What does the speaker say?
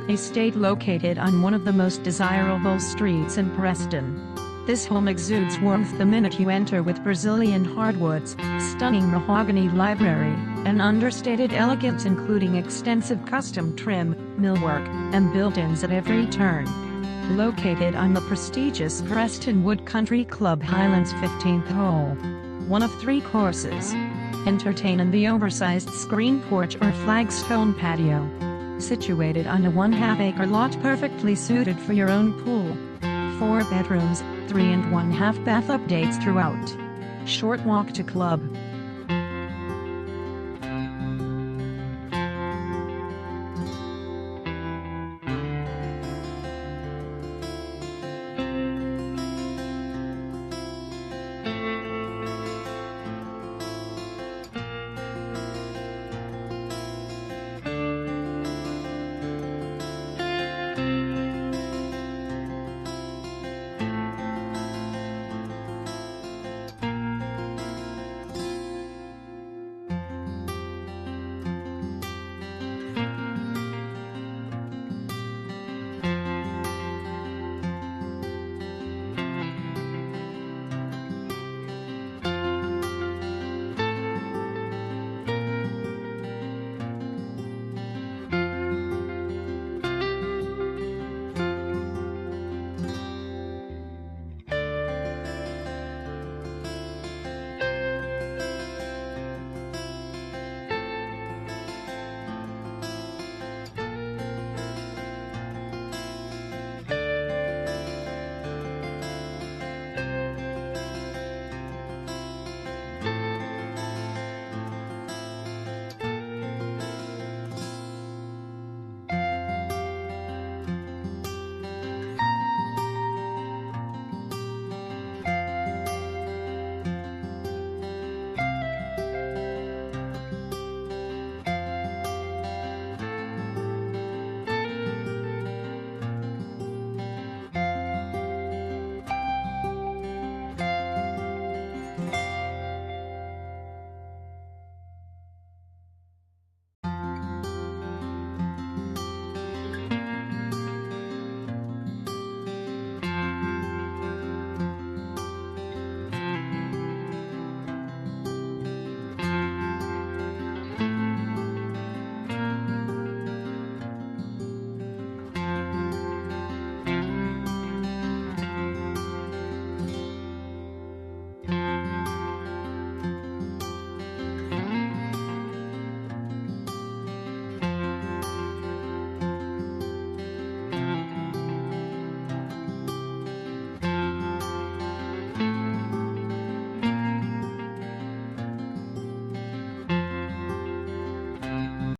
estate located on one of the most desirable streets in Preston. This home exudes warmth the minute you enter with Brazilian hardwoods, stunning mahogany library, and understated elegance including extensive custom trim, millwork, and built-ins at every turn. Located on the prestigious Preston Wood Country Club Highlands 15th hole. One of 3 courses. Entertain in the oversized screen porch or flagstone patio. Situated on a 1/2 acre lot perfectly suited for your own pool. 4 bedrooms, 3 and 1/2 bath updates throughout. Short walk to club.